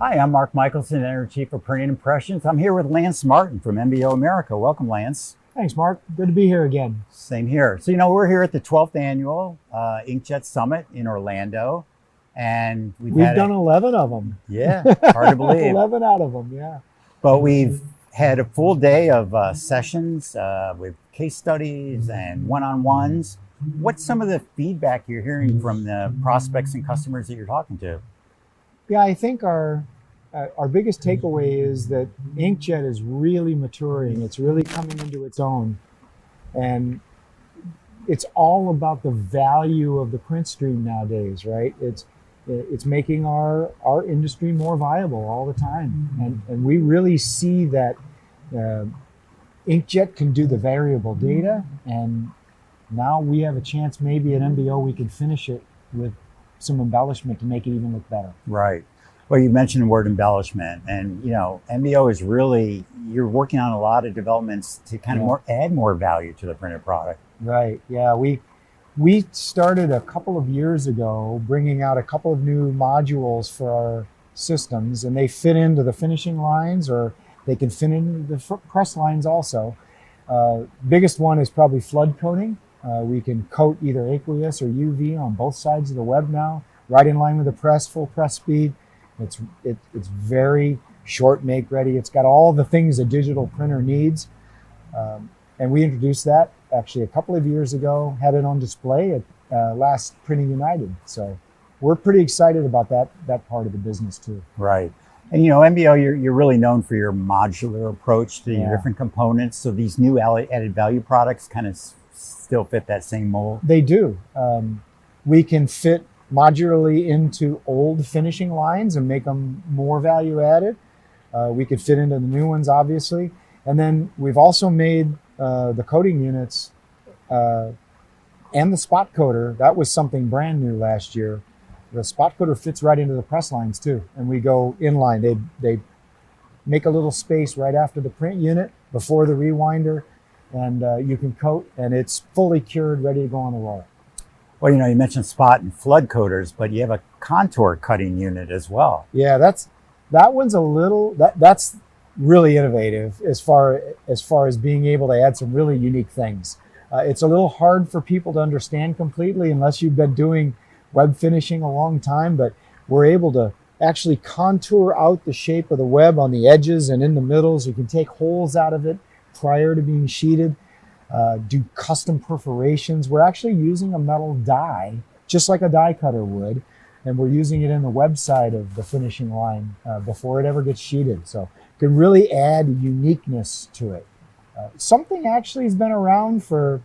Hi, I'm Mark Michelson, Editor-in-Chief for Printing Impressions. I'm here with Lance Martin from MBO America. Welcome, Lance. Thanks, Mark. Good to be here again. Same here. So, we're here at the 12th Annual Inkjet Summit in Orlando. And we've done 11 of them. Yeah, hard to believe. 11 out of them, yeah. But we've had a full day of sessions with case studies and one-on-ones. What's some of the feedback you're hearing from the prospects and customers that you're talking to? Yeah, I think our biggest takeaway is that Inkjet is really maturing. It's really coming into its own. And it's all about the value of the print stream nowadays, right? It's making our industry more viable all the time. And we really see that Inkjet can do the variable data, and now we have a chance maybe at MBO we can finish it with some embellishment to make it even look better. Right. Well, you mentioned the word embellishment, and MBO is really, you're working on a lot of developments to kind of add more value to the printed product. Right. Yeah. We started a couple of years ago bringing out a couple of new modules for our systems, and they fit into the finishing lines, or they can fit into the press lines also. Biggest one is probably flood coating. We can coat either aqueous or UV on both sides of the web now, right in line with the press, full press speed. It's very short make ready. It's got all the things a digital printer needs. And we introduced that actually a couple of years ago, had it on display at last Printing United. So we're pretty excited about that part of the business too. Right. And MBO, you're really known for your modular approach to your different components. So these new added value products kind of still fit that same mold? They do. We can fit modularly into old finishing lines and make them more value added. We could fit into the new ones, obviously. And then we've also made the coating units and the spot coater. That was something brand new last year. The spot coater fits right into the press lines too. And we go inline. They make a little space right after the print unit, before the rewinder, and you can coat, and it's fully cured, ready to go on the roll. Well, you mentioned spot and flood coaters, but you have a contour cutting unit as well. Yeah, that one's that's really innovative as far as being able to add some really unique things. It's a little hard for people to understand completely unless you've been doing web finishing a long time, but we're able to actually contour out the shape of the web on the edges and in the middles. You can take holes out of it prior to being sheeted, do custom perforations. We're actually using a metal die, just like a die cutter would, and we're using it in the web side of the finishing line before it ever gets sheeted. So it can really add uniqueness to it. Something actually has been around for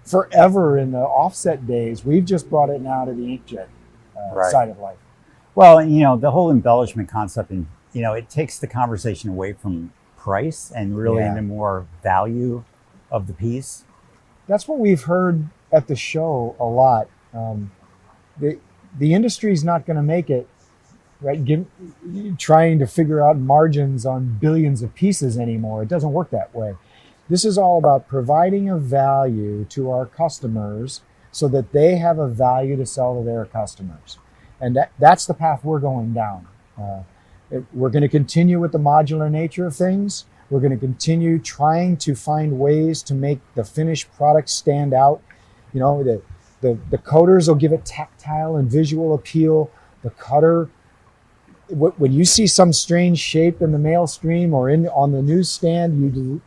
forever in the offset days. We've just brought it now to the Inkjet side of life. Well, the whole embellishment concept, and it takes the conversation away from price and really the more value of the piece. That's what we've heard at the show a lot. The industry's not going to make it, right? Trying to figure out margins on billions of pieces anymore. It doesn't work that way. This is all about providing a value to our customers so that they have a value to sell to their customers. And that's the path we're going down. We're going to continue with the modular nature of things. We're going to continue trying to find ways to make the finished product stand out. The coaters will give it tactile and visual appeal. The cutter, when you see some strange shape in the mail stream or on the newsstand, the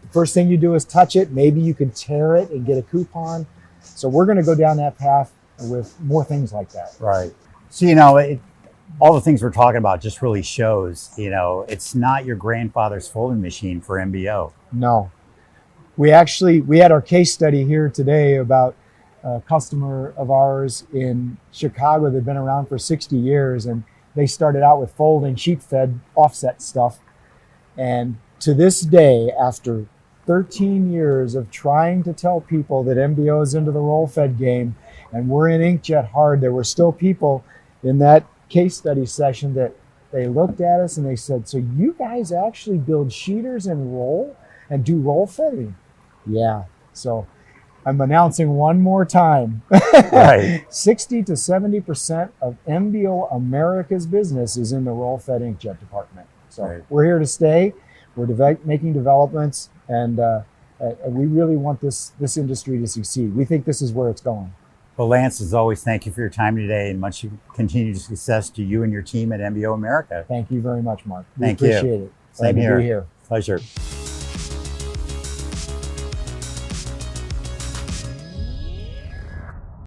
first thing you do is touch it. Maybe you can tear it and get a coupon. So we're going to go down that path with more things like that. Right. So, all the things we're talking about just really shows, it's not your grandfather's folding machine for MBO. No. We had our case study here today about a customer of ours in Chicago that'd been around for 60 years, and they started out with folding sheet fed offset stuff. And to this day, after 13 years of trying to tell people that MBO is into the roll fed game and we're in Inkjet hard, there were still people in that case study session that they looked at us and they said, "So you guys actually build sheeters and roll and do roll fed?" Yeah. So I'm announcing one more time. Right. 60 to 70% of MBO America's business is in the roll-fed inkjet department. So Right. we're here to stay. We're making developments, and we really want this industry to succeed. We think this is where it's going. Well, Lance, as always, thank you for your time today, and much continued success to you and your team at MBO America. Thank you very much, Mark. We Thank you. appreciate it. Same Glad to here. be here. Pleasure.